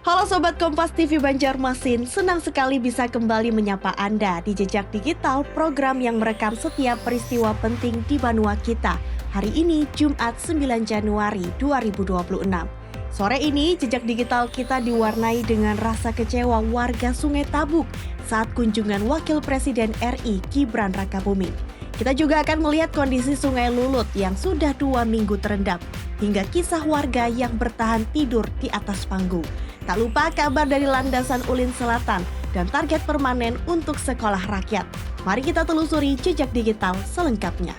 Halo Sobat Kompas TV Banjarmasin, senang sekali bisa kembali menyapa Anda di Jejak Digital, program yang merekam setiap peristiwa penting di Banua kita. Hari ini Jumat 9 Januari 2026. Sore ini Jejak Digital kita diwarnai dengan rasa kecewa warga Sungai Tabuk saat kunjungan Wakil Presiden RI Gibran Rakabuming. Kita juga akan melihat kondisi Sungai Lulut yang sudah 2 minggu terendam, hingga kisah warga yang bertahan tidur di atas panggung. Tak lupa kabar dari landasan Ulin Selatan dan target permanen untuk sekolah rakyat. Mari kita telusuri Jejak Digital selengkapnya.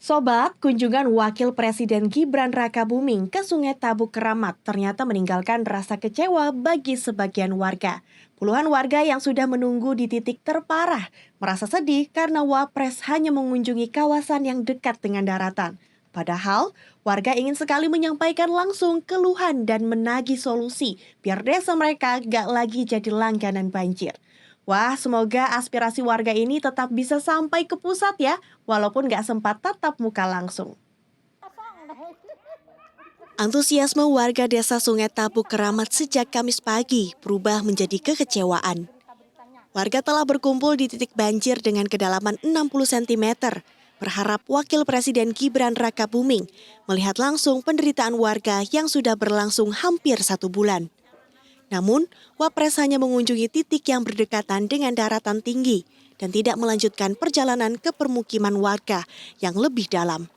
Sobat, kunjungan Wakil Presiden Gibran Rakabuming ke Sungai Tabuk Keramat ternyata meninggalkan rasa kecewa bagi sebagian warga. Puluhan warga yang sudah menunggu di titik terparah merasa sedih karena Wapres hanya mengunjungi kawasan yang dekat dengan daratan. Padahal, warga ingin sekali menyampaikan langsung keluhan dan menagih solusi biar desa mereka gak lagi jadi langganan banjir. Wah, semoga aspirasi warga ini tetap bisa sampai ke pusat ya, walaupun nggak sempat tatap muka langsung. Antusiasme warga desa Sungai Tabuk Keramat sejak Kamis pagi berubah menjadi kekecewaan. Warga telah berkumpul di titik banjir dengan kedalaman 60 cm, berharap Wakil Presiden Gibran Rakabuming melihat langsung penderitaan warga yang sudah berlangsung hampir 1 bulan. Namun, Wapres hanya mengunjungi titik yang berdekatan dengan daratan tinggi dan tidak melanjutkan perjalanan ke permukiman warga yang lebih dalam.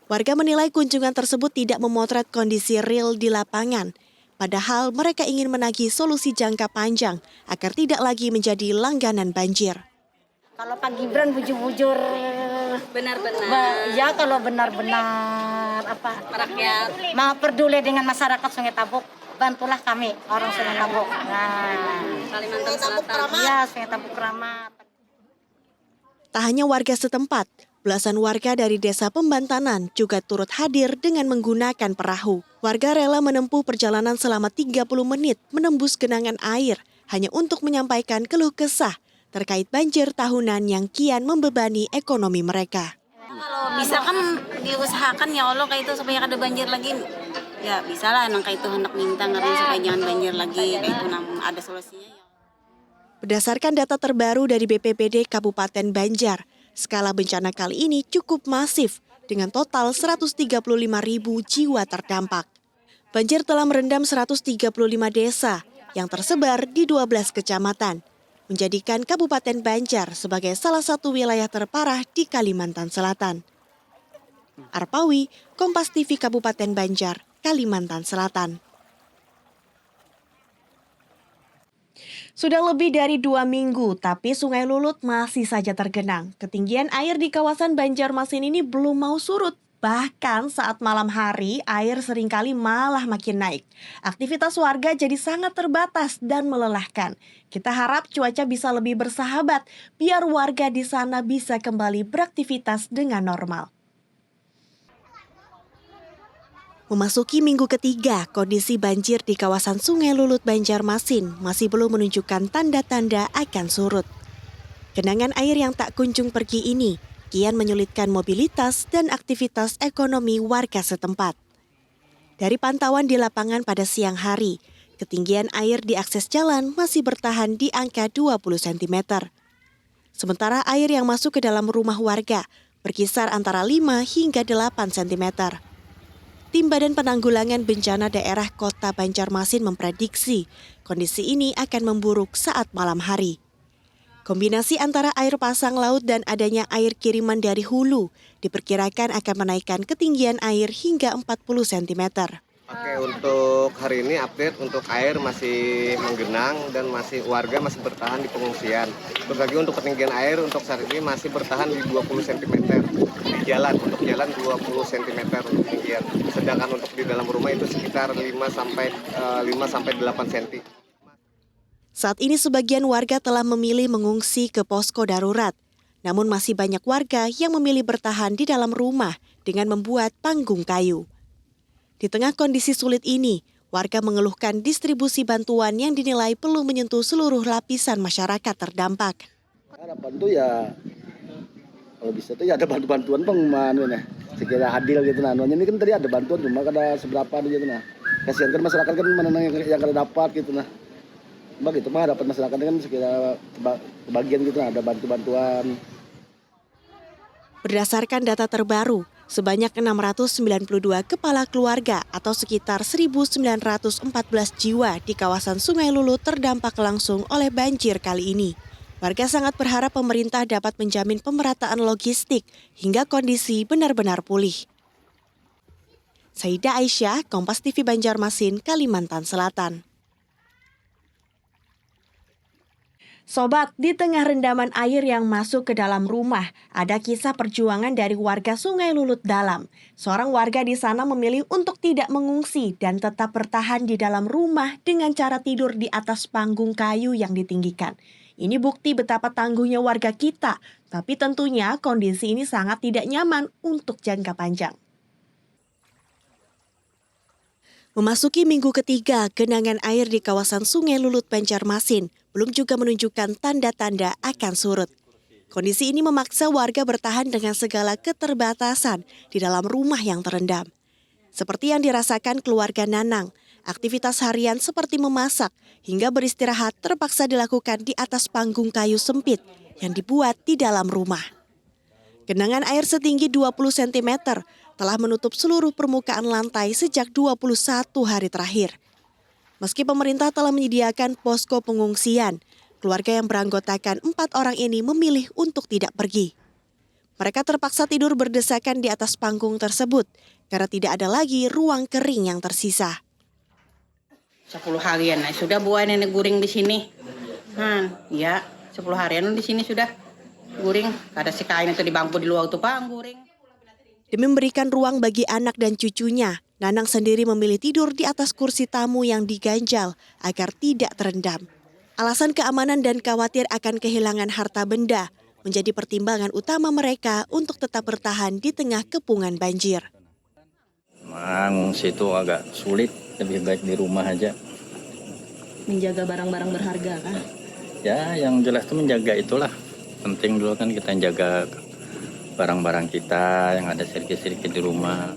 Warga menilai kunjungan tersebut tidak memotret kondisi real di lapangan, padahal mereka ingin menagih solusi jangka panjang agar tidak lagi menjadi langganan banjir. Kalau Pak Gibran bujur-bujur benar-benar ya kalau benar-benar rakyat peduli dengan masyarakat Sungai Tabuk, bantulah kami orang Sungai Tabuk. Nah, Kalimantan Selatan. ya Sungai Tabuk Keramat. Tak hanya warga setempat, belasan warga dari desa Pembantanan juga turut hadir dengan menggunakan perahu. Warga rela menempuh perjalanan selama 30 menit menembus genangan air hanya untuk menyampaikan keluh kesah terkait banjir tahunan yang kian membebani ekonomi mereka. Kalau bisa kan diusahakan ya Allah kayak itu supaya kada banjir lagi. Ya bisa lah nang kayak itu hendak minta karena supaya jangan banjir lagi kayak itu namun ada solusinya ya. Berdasarkan data terbaru dari BPBD Kabupaten Banjar, skala bencana kali ini cukup masif dengan total 135.000 jiwa terdampak. Banjir telah merendam 135 desa yang tersebar di 12 kecamatan, menjadikan Kabupaten Banjar sebagai salah satu wilayah terparah di Kalimantan Selatan. Arpawi, Kompas TV Kabupaten Banjar, Kalimantan Selatan. Sudah lebih dari 2 minggu, tapi Sungai Lulut masih saja tergenang. Ketinggian air di kawasan Banjarmasin ini belum mau surut. Bahkan saat malam hari, air seringkali malah makin naik. Aktivitas warga jadi sangat terbatas dan melelahkan. Kita harap cuaca bisa lebih bersahabat, biar warga di sana bisa kembali beraktivitas dengan normal. Memasuki minggu ketiga, kondisi banjir di kawasan Sungai Lulut Banjarmasin masih belum menunjukkan tanda-tanda akan surut. Genangan air yang tak kunjung pergi ini kian menyulitkan mobilitas dan aktivitas ekonomi warga setempat. Dari pantauan di lapangan pada siang hari, ketinggian air di akses jalan masih bertahan di angka 20 cm. Sementara air yang masuk ke dalam rumah warga berkisar antara 5 hingga 8 cm. Tim Badan Penanggulangan Bencana Daerah Kota Banjarmasin memprediksi kondisi ini akan memburuk saat malam hari. Kombinasi antara air pasang laut dan adanya air kiriman dari hulu diperkirakan akan menaikkan ketinggian air hingga 40 cm. Oke, untuk hari ini update untuk air masih menggenang dan warga masih bertahan di pengungsian. Terus lagi untuk ketinggian air untuk saat ini masih bertahan di 20 cm di jalan, untuk jalan 20 cm untuk ketinggian. Sedangkan untuk di dalam rumah itu sekitar 5 sampai 8 cm. Saat ini sebagian warga telah memilih mengungsi ke posko darurat. Namun masih banyak warga yang memilih bertahan di dalam rumah dengan membuat panggung kayu. Di tengah kondisi sulit ini, warga mengeluhkan distribusi bantuan yang dinilai perlu menyentuh seluruh lapisan masyarakat terdampak. Harapan tuh ya kalau bisa tuh ya ada bantuan ya. Sekira adil gitu nah. Ini kan tadi ada bantuan cuma kada seberapa gitu nah. Kasihan kan masyarakat kan mana yang kada dapat gitu nah. Begitu mah harapan masyarakat kan sekira kebagian gitu nah, ada bantuan. Berdasarkan data terbaru, sebanyak 692 kepala keluarga atau sekitar 1.914 jiwa di kawasan Sungai Lulut terdampak langsung oleh banjir kali ini. Warga sangat berharap pemerintah dapat menjamin pemerataan logistik hingga kondisi benar-benar pulih. Saida Aisyah, Kompas TV Banjarmasin, Kalimantan Selatan. Sobat, di tengah rendaman air yang masuk ke dalam rumah, ada kisah perjuangan dari warga Sungai Lulut Dalam. Seorang warga di sana memilih untuk tidak mengungsi dan tetap bertahan di dalam rumah dengan cara tidur di atas panggung kayu yang ditinggikan. Ini bukti betapa tangguhnya warga kita, tapi tentunya kondisi ini sangat tidak nyaman untuk jangka panjang. Memasuki minggu ketiga, genangan air di kawasan Sungai Lulut Banjarmasin belum juga menunjukkan tanda-tanda akan surut. Kondisi ini memaksa warga bertahan dengan segala keterbatasan di dalam rumah yang terendam. Seperti yang dirasakan keluarga Nanang, aktivitas harian seperti memasak hingga beristirahat terpaksa dilakukan di atas panggung kayu sempit yang dibuat di dalam rumah. Genangan air setinggi 20 cm telah menutup seluruh permukaan lantai sejak 21 hari terakhir. Meski pemerintah telah menyediakan posko pengungsian, keluarga yang beranggotakan 4 orang ini memilih untuk tidak pergi. Mereka terpaksa tidur berdesakan di atas panggung tersebut karena tidak ada lagi ruang kering yang tersisa. 10 harian sudah buat nenek guring di sini. Ya, 10 harian di sini sudah guring. Ada si kain itu di bangku di luar tuh Pak, guring. Demi memberikan ruang bagi anak dan cucunya, Nanang sendiri memilih tidur di atas kursi tamu yang diganjal agar tidak terendam. Alasan keamanan dan khawatir akan kehilangan harta benda menjadi pertimbangan utama mereka untuk tetap bertahan di tengah kepungan banjir. Memang situ agak sulit, lebih baik di rumah aja. Menjaga barang-barang berharga kan? Ya, yang jelas itu menjaga itulah. Penting dulu kan kita jaga barang-barang kita yang ada sedikit-sedikit di rumah.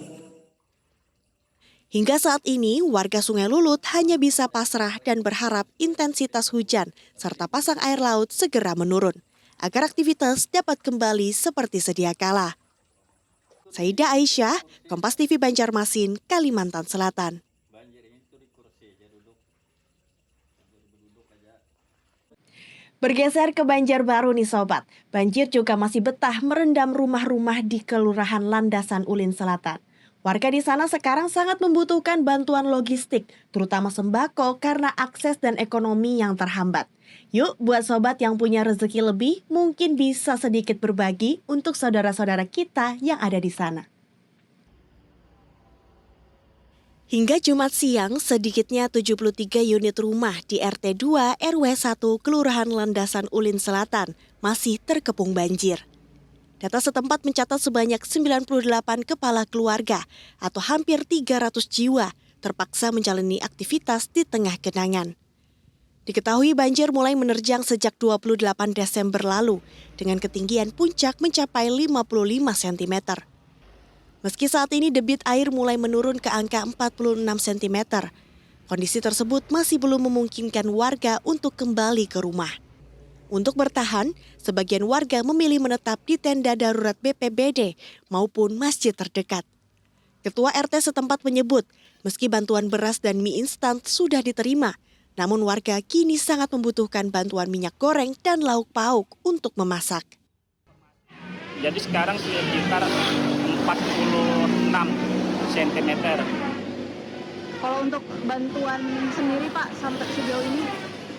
Hingga saat ini, warga Sungai Lulut hanya bisa pasrah dan berharap intensitas hujan serta pasang air laut segera menurun, agar aktivitas dapat kembali seperti sedia kala. Saida Aisyah, Kompas TV Banjarmasin, Kalimantan Selatan. Bergeser ke Banjarbaru nih sobat, banjir juga masih betah merendam rumah-rumah di Kelurahan Landasan Ulin Selatan. Warga di sana sekarang sangat membutuhkan bantuan logistik, terutama sembako karena akses dan ekonomi yang terhambat. Yuk, buat sobat yang punya rezeki lebih, mungkin bisa sedikit berbagi untuk saudara-saudara kita yang ada di sana. Hingga Jumat siang, sedikitnya 73 unit rumah di RT 2 RW 1 Kelurahan Landasan Ulin Selatan masih terkepung banjir. Data setempat mencatat sebanyak 98 kepala keluarga atau hampir 300 jiwa terpaksa menjalani aktivitas di tengah genangan. Diketahui banjir mulai menerjang sejak 28 Desember lalu dengan ketinggian puncak mencapai 55 cm. Meski saat ini debit air mulai menurun ke angka 46 cm, kondisi tersebut masih belum memungkinkan warga untuk kembali ke rumah. Untuk bertahan, sebagian warga memilih menetap di tenda darurat BPBD maupun masjid terdekat. Ketua RT setempat menyebut, meski bantuan beras dan mie instan sudah diterima, namun warga kini sangat membutuhkan bantuan minyak goreng dan lauk pauk untuk memasak. Jadi sekarang sekitar 46 cm. Kalau untuk bantuan sendiri Pak, sampai sejauh ini?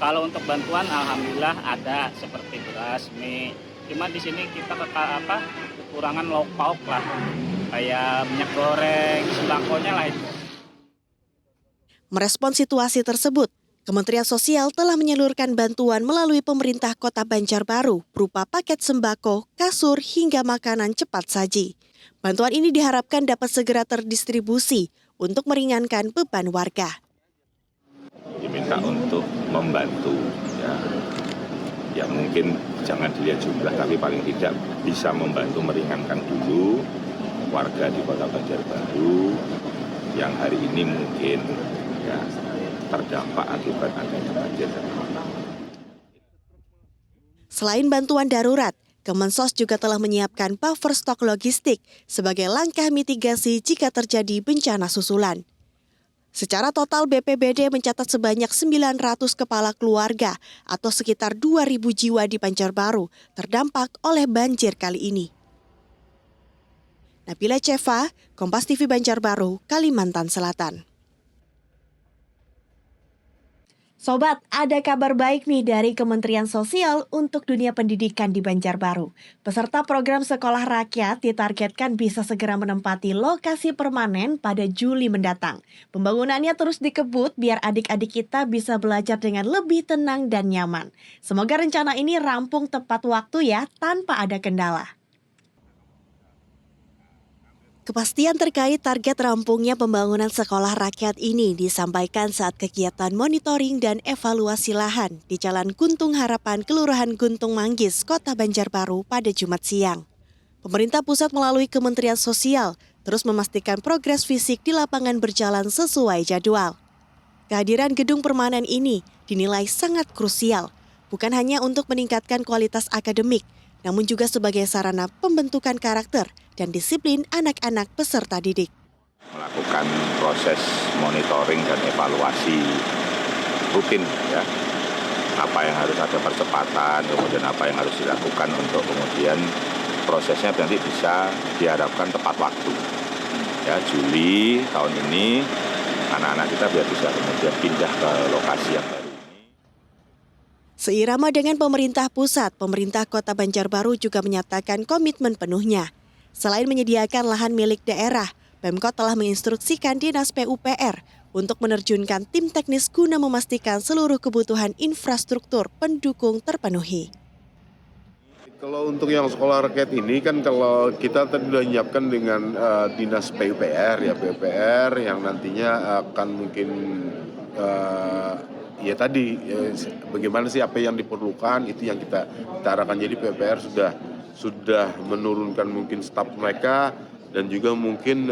Kalau untuk bantuan alhamdulillah ada seperti beras, mie. Cuma di sini kita kekurangan lauk pauk lah. Kayak minyak goreng, sembakonya lah itu. Merespons situasi tersebut, Kementerian Sosial telah menyalurkan bantuan melalui pemerintah Kota Banjarbaru berupa paket sembako, kasur hingga makanan cepat saji. Bantuan ini diharapkan dapat segera terdistribusi untuk meringankan beban warga. Diminta untuk membantu, ya mungkin jangan dilihat jumlah, tapi paling tidak bisa membantu meringankan dulu warga di Kota Banjarbaru yang hari ini mungkin ya terdampak akibat adanya banjir. Selain bantuan darurat, Kemensos juga telah menyiapkan buffer stok logistik sebagai langkah mitigasi jika terjadi bencana susulan. Secara total BPBD mencatat sebanyak 900 kepala keluarga atau sekitar 2.000 jiwa di Banjarbaru terdampak oleh banjir kali ini. Nabila Ceva, Kompas TV Banjarbaru, Kalimantan Selatan. Sobat, ada kabar baik nih dari Kementerian Sosial untuk dunia pendidikan di Banjarbaru. Peserta program Sekolah Rakyat ditargetkan bisa segera menempati lokasi permanen pada Juli mendatang. Pembangunannya terus dikebut biar adik-adik kita bisa belajar dengan lebih tenang dan nyaman. Semoga rencana ini rampung tepat waktu ya, tanpa ada kendala. Kepastian terkait target rampungnya pembangunan sekolah rakyat ini disampaikan saat kegiatan monitoring dan evaluasi lahan di Jalan Guntung Harapan, Kelurahan Guntung Manggis, Kota Banjarbaru pada Jumat siang. Pemerintah pusat melalui Kementerian Sosial terus memastikan progres fisik di lapangan berjalan sesuai jadwal. Kehadiran gedung permanen ini dinilai sangat krusial, bukan hanya untuk meningkatkan kualitas akademik, namun juga sebagai sarana pembentukan karakter dan disiplin anak-anak peserta didik. Melakukan proses monitoring dan evaluasi rutin, ya. Apa yang harus ada percepatan, kemudian apa yang harus dilakukan untuk kemudian prosesnya nanti bisa diharapkan tepat waktu. Ya, Juli tahun ini anak-anak kita biar bisa kemudian pindah ke lokasi yang baru. Seirama dengan pemerintah pusat, pemerintah Kota Banjarbaru juga menyatakan komitmen penuhnya. Selain menyediakan lahan milik daerah, Pemkot telah menginstruksikan Dinas PUPR untuk menerjunkan tim teknis guna memastikan seluruh kebutuhan infrastruktur pendukung terpenuhi. Kalau untuk yang sekolah rakyat ini kan kalau kita tadi sudah menyiapkan dengan Dinas PUPR, ya PUPR yang nantinya akan mungkin bagaimana sih apa yang diperlukan itu yang kita arahkan. Jadi PUPR sudah menurunkan mungkin staf mereka dan juga mungkin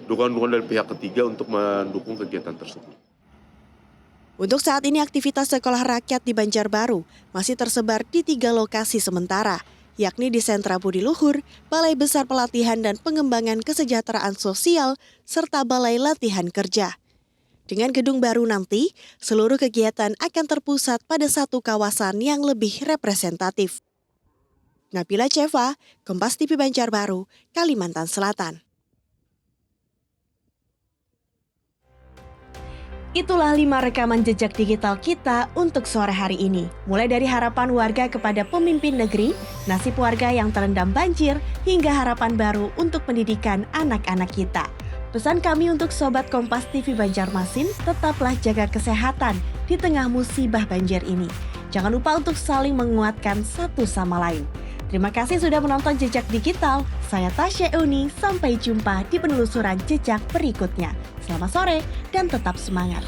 dukungan-dukungan dari pihak ketiga untuk mendukung kegiatan tersebut. Untuk saat ini aktivitas sekolah rakyat di Banjarbaru masih tersebar di 3 lokasi sementara, yakni di Sentra Budi Luhur, Balai Besar Pelatihan dan Pengembangan Kesejahteraan Sosial, serta Balai Latihan Kerja. Dengan gedung baru nanti, seluruh kegiatan akan terpusat pada satu kawasan yang lebih representatif. Nabila Ceva, Kompas TV Banjarbaru, Kalimantan Selatan. Itulah 5 rekaman jejak digital kita untuk sore hari ini. Mulai dari harapan warga kepada pemimpin negeri, nasib warga yang terendam banjir, hingga harapan baru untuk pendidikan anak-anak kita. Pesan kami untuk Sobat Kompas TV Banjarmasin, tetaplah jaga kesehatan di tengah musibah banjir ini. Jangan lupa untuk saling menguatkan satu sama lain. Terima kasih sudah menonton Jejak Digital. Saya Tasya Euni, sampai jumpa di penelusuran jejak berikutnya. Selamat sore dan tetap semangat.